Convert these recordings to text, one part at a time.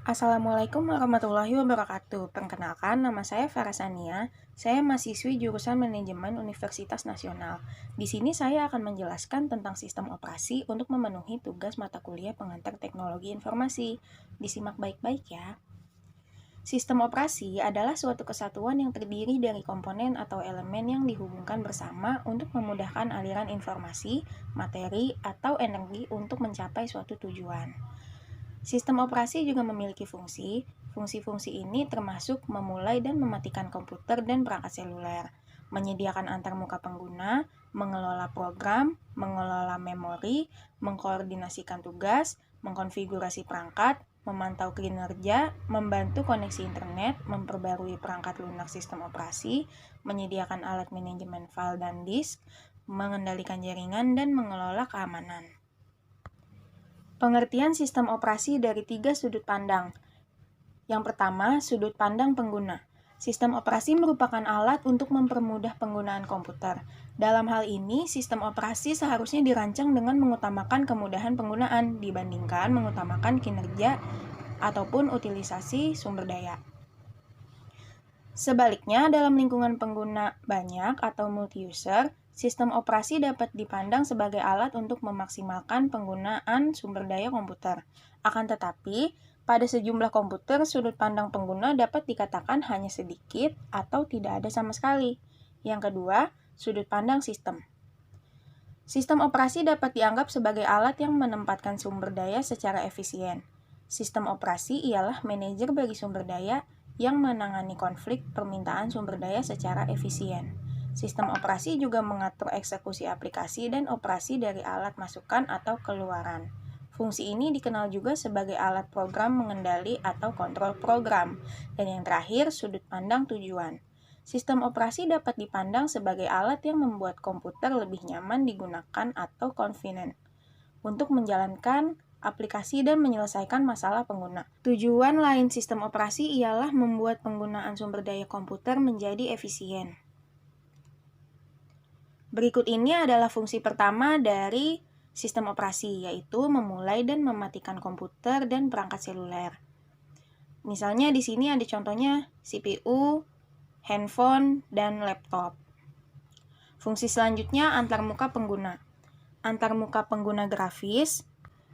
Assalamualaikum warahmatullahi wabarakatuh. Perkenalkan, nama saya Farah Sania. Saya mahasiswi jurusan Manajemen Universitas Nasional. Di sini saya akan menjelaskan tentang sistem operasi untuk memenuhi tugas mata kuliah pengantar teknologi informasi. Disimak baik-baik ya. Sistem operasi adalah suatu kesatuan yang terdiri dari komponen atau elemen yang dihubungkan bersama untuk memudahkan aliran informasi, materi, atau energi untuk mencapai suatu tujuan. Sistem operasi juga memiliki fungsi. Fungsi-fungsi ini termasuk memulai dan mematikan komputer dan perangkat seluler, menyediakan antarmuka pengguna, mengelola program, mengelola memori, mengkoordinasikan tugas, mengkonfigurasi perangkat, memantau kinerja, membantu koneksi internet, memperbarui perangkat lunak sistem operasi, menyediakan alat manajemen file dan disk, mengendalikan jaringan, dan mengelola keamanan. Pengertian sistem operasi dari 3 sudut pandang. Yang pertama, sudut pandang pengguna. Sistem operasi merupakan alat untuk mempermudah penggunaan komputer. Dalam hal ini, sistem operasi seharusnya dirancang dengan mengutamakan kemudahan penggunaan dibandingkan mengutamakan kinerja ataupun utilisasi sumber daya. Sebaliknya, dalam lingkungan pengguna banyak atau multi-user, sistem operasi dapat dipandang sebagai alat untuk memaksimalkan penggunaan sumber daya komputer. Akan tetapi, pada sejumlah komputer, sudut pandang pengguna dapat dikatakan hanya sedikit atau tidak ada sama sekali. Yang kedua, sudut pandang sistem. Sistem operasi dapat dianggap sebagai alat yang menempatkan sumber daya secara efisien. Sistem operasi ialah manajer bagi sumber daya yang menangani konflik permintaan sumber daya secara efisien. Sistem operasi juga mengatur eksekusi aplikasi dan operasi dari alat masukan atau keluaran. Fungsi ini dikenal juga sebagai alat program mengendali atau kontrol program. Dan yang terakhir, sudut pandang tujuan. Sistem operasi dapat dipandang sebagai alat yang membuat komputer lebih nyaman digunakan atau convenient untuk menjalankan aplikasi dan menyelesaikan masalah pengguna. Tujuan lain sistem operasi ialah membuat penggunaan sumber daya komputer menjadi efisien. Berikut ini adalah fungsi pertama dari sistem operasi, yaitu memulai dan mematikan komputer dan perangkat seluler. Misalnya di sini ada contohnya CPU, handphone, dan laptop. Fungsi selanjutnya antarmuka pengguna. Antarmuka pengguna grafis,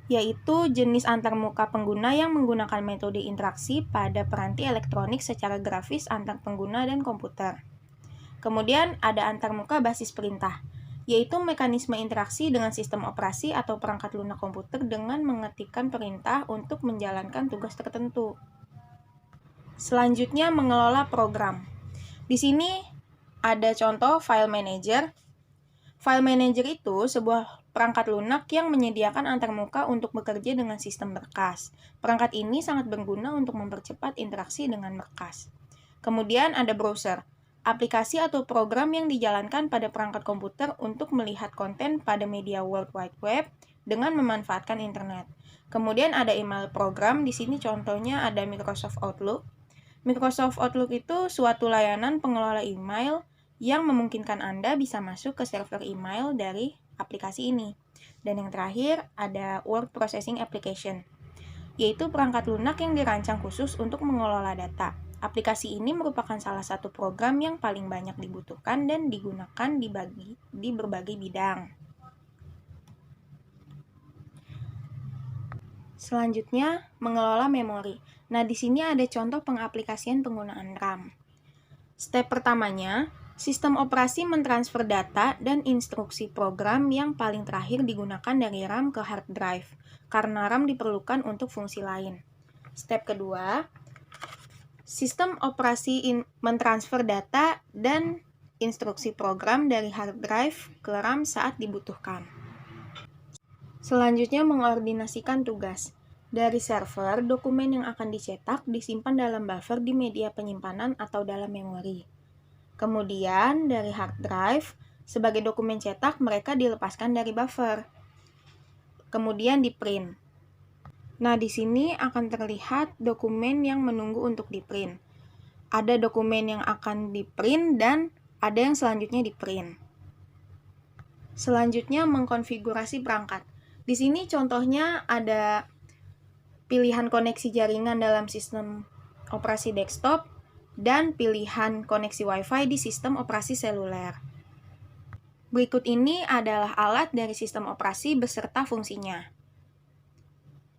yaitu jenis antarmuka pengguna yang menggunakan metode interaksi pada peranti elektronik secara grafis antar pengguna dan komputer. Kemudian ada antarmuka basis perintah, yaitu mekanisme interaksi dengan sistem operasi atau perangkat lunak komputer dengan mengetikkan perintah untuk menjalankan tugas tertentu. Selanjutnya mengelola program. Di sini ada contoh file manager. File manager itu sebuah perangkat lunak yang menyediakan antarmuka untuk bekerja dengan sistem berkas. Perangkat ini sangat berguna untuk mempercepat interaksi dengan berkas. Kemudian ada browser, aplikasi atau program yang dijalankan pada perangkat komputer untuk melihat konten pada media World Wide Web dengan memanfaatkan internet. Kemudian ada email program, di sini contohnya ada Microsoft Outlook. Microsoft Outlook itu suatu layanan pengelola email yang memungkinkan Anda bisa masuk ke server email dari aplikasi ini. Dan yang terakhir ada Word Processing Application, yaitu perangkat lunak yang dirancang khusus untuk mengelola data. Aplikasi ini merupakan salah satu program yang paling banyak dibutuhkan dan digunakan di berbagai bidang. Selanjutnya, mengelola memori. Nah, di sini ada contoh pengaplikasian penggunaan RAM. Step pertamanya, sistem operasi mentransfer data dan instruksi program yang paling terakhir digunakan dari RAM ke hard drive, karena RAM diperlukan untuk fungsi lain. Step kedua, sistem operasi mentransfer data dan instruksi program dari hard drive ke RAM saat dibutuhkan. Selanjutnya, mengordinasikan tugas. Dari server, dokumen yang akan dicetak disimpan dalam buffer di media penyimpanan atau dalam memori. Kemudian, dari hard drive, sebagai dokumen cetak, mereka dilepaskan dari buffer. Kemudian di-print. Nah, di sini akan terlihat dokumen yang menunggu untuk di-print. Ada dokumen yang akan di-print dan ada yang selanjutnya di-print. Selanjutnya, mengkonfigurasi perangkat. Di sini contohnya ada pilihan koneksi jaringan dalam sistem operasi desktop, dan pilihan koneksi Wi-Fi di sistem operasi seluler. Berikut ini adalah alat dari sistem operasi beserta fungsinya.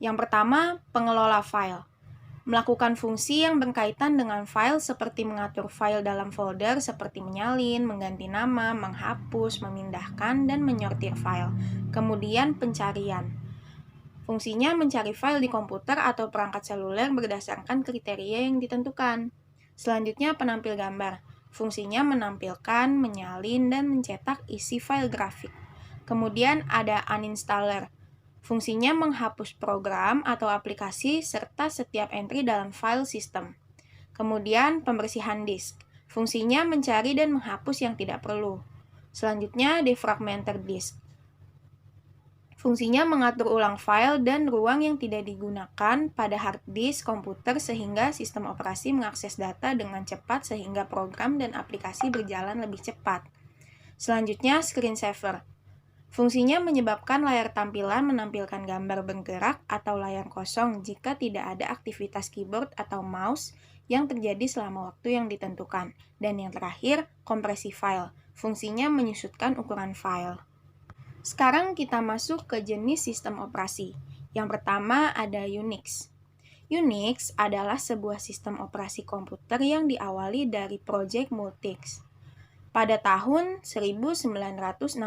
Yang pertama, pengelola file. Melakukan fungsi yang berkaitan dengan file seperti mengatur file dalam folder seperti menyalin, mengganti nama, menghapus, memindahkan, dan menyortir file. Kemudian pencarian. Fungsinya mencari file di komputer atau perangkat seluler berdasarkan kriteria yang ditentukan. Selanjutnya penampil gambar. Fungsinya menampilkan, menyalin, dan mencetak isi file grafik. Kemudian ada uninstaller. Fungsinya menghapus program atau aplikasi serta setiap entry dalam file sistem. Kemudian pembersihan disk. Fungsinya mencari dan menghapus yang tidak perlu. Selanjutnya defragmenter disk. Fungsinya mengatur ulang file dan ruang yang tidak digunakan pada hard disk komputer sehingga sistem operasi mengakses data dengan cepat sehingga program dan aplikasi berjalan lebih cepat. Selanjutnya screensaver. Fungsinya menyebabkan layar tampilan menampilkan gambar bergerak atau layar kosong jika tidak ada aktivitas keyboard atau mouse yang terjadi selama waktu yang ditentukan. Dan yang terakhir, kompresi file. Fungsinya menyusutkan ukuran file. Sekarang kita masuk ke jenis sistem operasi. Yang pertama ada Unix. Unix adalah sebuah sistem operasi komputer yang diawali dari Project Multics pada tahun 1965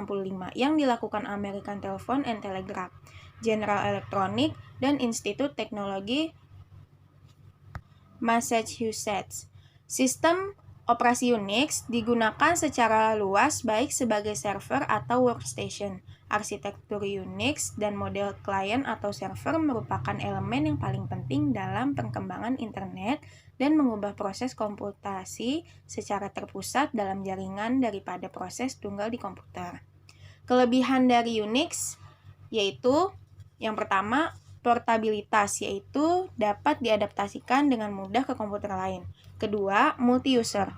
yang dilakukan American Telephone and Telegraph, General Electric, dan Institut Teknologi Massachusetts. Sistem operasi Unix digunakan secara luas baik sebagai server atau workstation. Arsitektur Unix dan model klien atau server merupakan elemen yang paling penting dalam perkembangan internet dan mengubah proses komputasi secara terpusat dalam jaringan daripada proses tunggal di komputer. Kelebihan dari Unix yaitu yang pertama, portabilitas, yaitu dapat diadaptasikan dengan mudah ke komputer lain. Kedua, multi-user,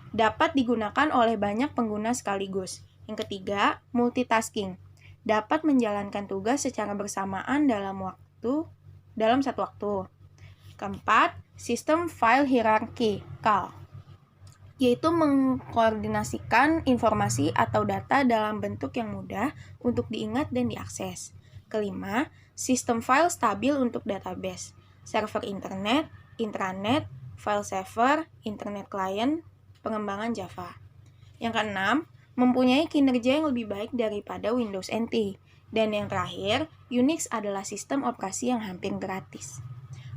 dapat digunakan oleh banyak pengguna sekaligus. Yang ketiga, multitasking, dapat menjalankan tugas secara bersamaan dalam satu waktu. Keempat, sistem file hierarkikal, yaitu mengkoordinasikan informasi atau data dalam bentuk yang mudah untuk diingat dan diakses. Kelima, sistem file stabil untuk database, server internet, intranet, file server, internet client, pengembangan Java. Yang keenam, mempunyai kinerja yang lebih baik daripada Windows NT. Dan yang terakhir, Unix adalah sistem operasi yang hampir gratis.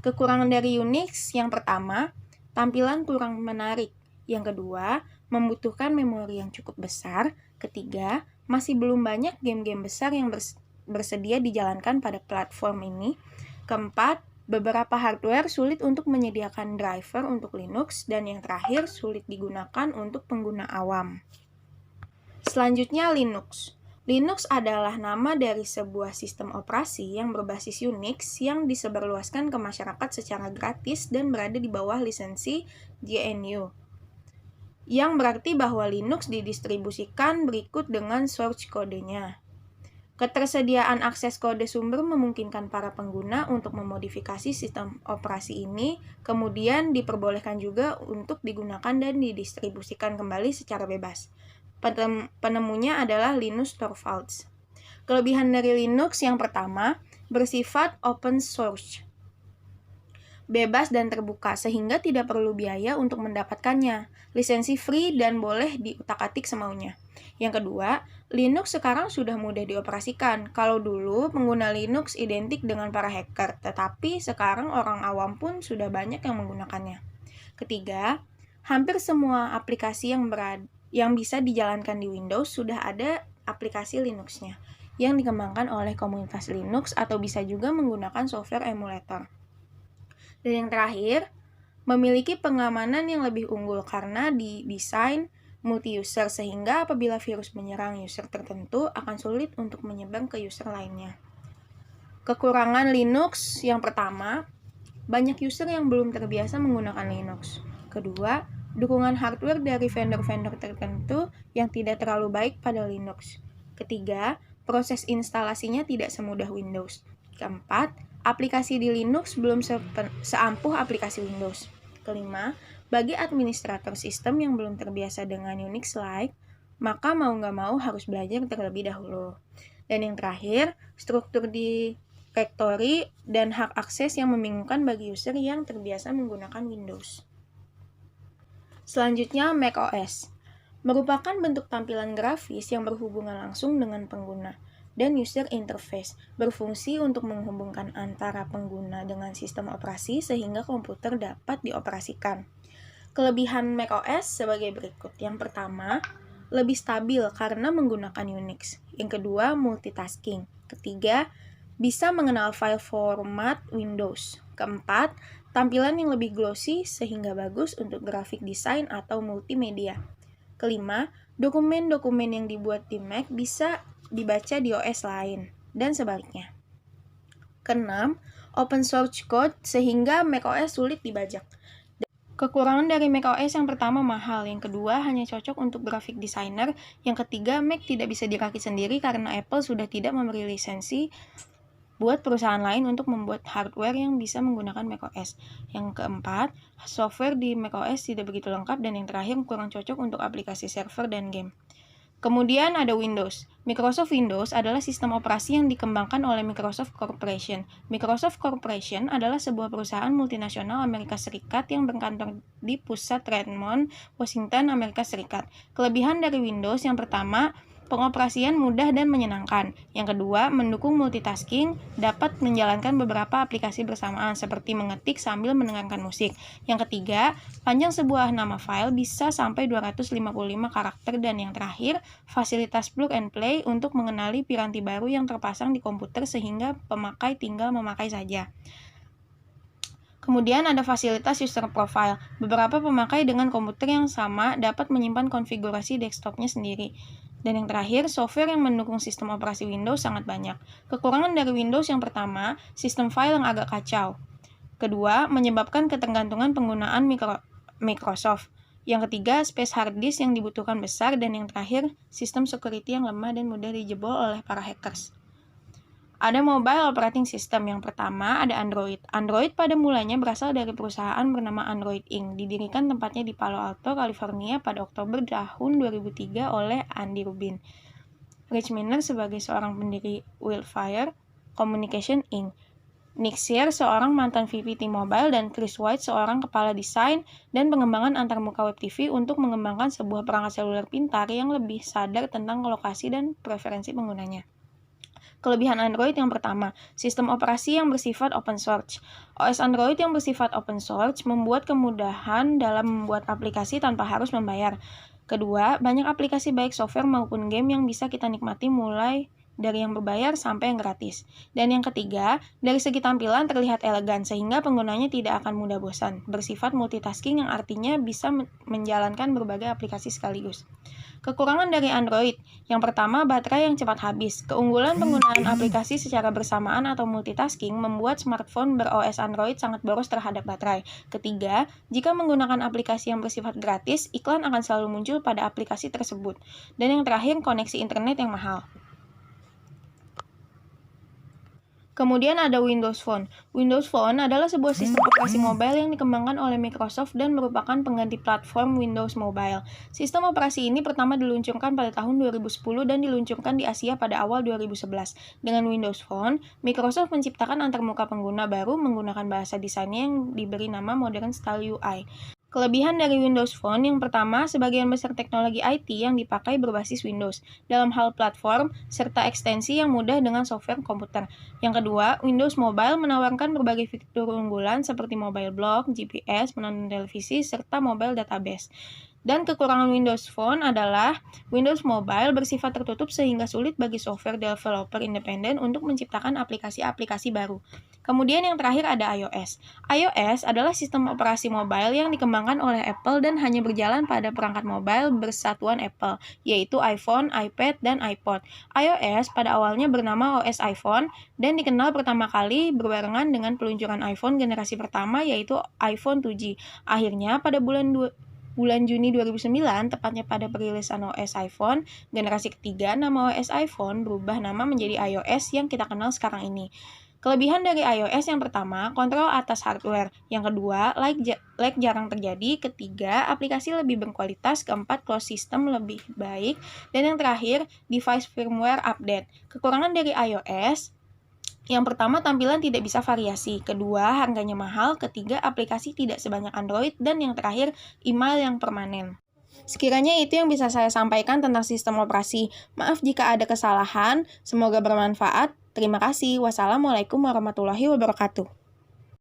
Kekurangan dari Unix yang pertama, tampilan kurang menarik. Yang kedua, membutuhkan memori yang cukup besar. Ketiga, masih belum banyak game-game besar yang bersedia dijalankan pada platform ini. Keempat, beberapa hardware sulit untuk menyediakan driver untuk Linux. Dan yang terakhir, sulit digunakan untuk pengguna awam. Selanjutnya Linux. Linux adalah nama dari sebuah sistem operasi yang berbasis Unix yang disebarluaskan ke masyarakat secara gratis dan berada di bawah lisensi GNU. Yang berarti bahwa Linux didistribusikan berikut dengan source kodenya. Ketersediaan akses kode sumber memungkinkan para pengguna untuk memodifikasi sistem operasi ini, kemudian diperbolehkan juga untuk digunakan dan didistribusikan kembali secara bebas. Penemunya adalah Linus Torvalds. Kelebihan dari Linux yang pertama, bersifat open source, bebas dan terbuka, sehingga tidak perlu biaya untuk mendapatkannya. Lisensi free dan boleh diutak-atik semaunya. Yang kedua, Linux sekarang sudah mudah dioperasikan. Kalau dulu pengguna Linux identik dengan para hacker, tetapi sekarang orang awam pun sudah banyak yang menggunakannya. Ketiga, hampir semua aplikasi yang bisa dijalankan di Windows sudah ada aplikasi Linux-nya yang dikembangkan oleh komunitas Linux atau bisa juga menggunakan software emulator. Dan yang terakhir, memiliki pengamanan yang lebih unggul karena didesain multi-user sehingga apabila virus menyerang user tertentu akan sulit untuk menyebar ke user lainnya. Kekurangan Linux yang pertama, banyak user yang belum terbiasa menggunakan Linux. Kedua, dukungan hardware dari vendor-vendor tertentu yang tidak terlalu baik pada Linux. Ketiga, proses instalasinya tidak semudah Windows. Keempat, aplikasi di Linux belum seampuh aplikasi Windows. Kelima, bagi administrator sistem yang belum terbiasa dengan Unix-like, maka mau nggak mau harus belajar terlebih dahulu. Dan yang terakhir, struktur directory dan hak akses yang membingungkan bagi user yang terbiasa menggunakan Windows. Selanjutnya, macOS merupakan bentuk tampilan grafis yang berhubungan langsung dengan pengguna dan user interface, berfungsi untuk menghubungkan antara pengguna dengan sistem operasi sehingga komputer dapat dioperasikan. Kelebihan macOS sebagai berikut. Yang pertama, lebih stabil karena menggunakan Unix. Yang kedua, multitasking. Ketiga, bisa mengenal file format Windows. Keempat, tampilan yang lebih glossy sehingga bagus untuk graphic design atau multimedia. Kelima, dokumen-dokumen yang dibuat di Mac bisa dibaca di OS lain, dan sebaliknya. Keenam, open source code sehingga macOS sulit dibajak. Kekurangan dari macOS yang pertama mahal, yang kedua hanya cocok untuk graphic designer, yang ketiga Mac tidak bisa dirakit sendiri karena Apple sudah tidak memberi lisensi buat perusahaan lain untuk membuat hardware yang bisa menggunakan macOS. Yang keempat, software di macOS tidak begitu lengkap, dan yang terakhir kurang cocok untuk aplikasi server dan game. Kemudian ada Windows. Microsoft Windows adalah sistem operasi yang dikembangkan oleh Microsoft Corporation. Microsoft Corporation adalah sebuah perusahaan multinasional Amerika Serikat yang berkantor di pusat Redmond, Washington, Amerika Serikat. Kelebihan dari Windows yang pertama, pengoperasian mudah dan menyenangkan. Yang kedua, mendukung multitasking, dapat menjalankan beberapa aplikasi bersamaan seperti mengetik sambil mendengarkan musik. Yang ketiga, panjang sebuah nama file bisa sampai 255 karakter. Dan yang terakhir, fasilitas plug and play untuk mengenali piranti baru yang terpasang di komputer sehingga pemakai tinggal memakai saja. Kemudian ada fasilitas user profile. Beberapa pemakai dengan komputer yang sama dapat menyimpan konfigurasi desktopnya sendiri. Dan yang terakhir, software yang mendukung sistem operasi Windows sangat banyak. Kekurangan dari Windows yang pertama, sistem file yang agak kacau. Kedua, menyebabkan ketergantungan penggunaan Microsoft. Yang ketiga, space hard disk yang dibutuhkan besar. Dan yang terakhir, sistem security yang lemah dan mudah dijebol oleh para hackers. Ada mobile operating system. Yang pertama ada Android. Android pada mulanya berasal dari perusahaan bernama Android Inc. Didirikan tempatnya di Palo Alto, California pada Oktober tahun 2003 oleh Andy Rubin. Rich Miner sebagai seorang pendiri Wildfire Communication Inc. Nick Sear seorang mantan VP T-Mobile dan Chris White seorang kepala desain dan pengembangan antarmuka web TV untuk mengembangkan sebuah perangkat seluler pintar yang lebih sadar tentang lokasi dan preferensi penggunanya. Kelebihan Android yang pertama, sistem operasi yang bersifat open source. OS Android yang bersifat open source membuat kemudahan dalam membuat aplikasi tanpa harus membayar. Kedua, banyak aplikasi baik software maupun game yang bisa kita nikmati mulai dari yang berbayar sampai yang gratis. Dan yang ketiga, dari segi tampilan terlihat elegan sehingga penggunanya tidak akan mudah bosan. Bersifat multitasking yang artinya bisa menjalankan berbagai aplikasi sekaligus. Kekurangan dari Android. Yang pertama, baterai yang cepat habis. Keunggulan penggunaan aplikasi secara bersamaan atau multitasking membuat smartphone ber-OS Android sangat boros terhadap baterai. Ketiga, jika menggunakan aplikasi yang bersifat gratis, iklan akan selalu muncul pada aplikasi tersebut. Dan yang terakhir, koneksi internet yang mahal. Kemudian ada Windows Phone. Windows Phone adalah sebuah sistem operasi mobile yang dikembangkan oleh Microsoft dan merupakan pengganti platform Windows Mobile. Sistem operasi ini pertama diluncurkan pada tahun 2010 dan diluncurkan di Asia pada awal 2011. Dengan Windows Phone, Microsoft menciptakan antarmuka pengguna baru menggunakan bahasa desainnya yang diberi nama Modern Style UI. Kelebihan dari Windows Phone yang pertama, sebagian besar teknologi IT yang dipakai berbasis Windows dalam hal platform serta ekstensi yang mudah dengan software komputer. Yang kedua, Windows Mobile menawarkan berbagai fitur unggulan seperti mobile blog, GPS, menonton televisi, serta mobile database. Dan kekurangan Windows Phone adalah Windows Mobile bersifat tertutup sehingga sulit bagi software developer independen untuk menciptakan aplikasi-aplikasi baru. Kemudian yang terakhir ada iOS. iOS adalah sistem operasi mobile yang dikembangkan oleh Apple dan hanya berjalan pada perangkat mobile bersatuan Apple, yaitu iPhone, iPad, dan iPod. iOS pada awalnya bernama OS iPhone dan dikenal pertama kali berbarengan dengan peluncuran iPhone generasi pertama yaitu iPhone 2G. Akhirnya pada bulan Juni 2009, tepatnya pada perilisan OS iPhone generasi ketiga, nama OS iPhone berubah nama menjadi iOS yang kita kenal sekarang ini. Kelebihan dari iOS yang pertama, kontrol atas hardware. Yang kedua, lag jarang terjadi. Ketiga, aplikasi lebih berkualitas. Keempat, close system lebih baik. Dan yang terakhir, device firmware update. Kekurangan dari iOS, yang pertama, tampilan tidak bisa variasi. Kedua, harganya mahal. Ketiga, aplikasi tidak sebanyak Android. Dan yang terakhir, email yang permanen. Sekiranya itu yang bisa saya sampaikan tentang sistem operasi. Maaf jika ada kesalahan. Semoga bermanfaat. Terima kasih. Wassalamualaikum warahmatullahi wabarakatuh.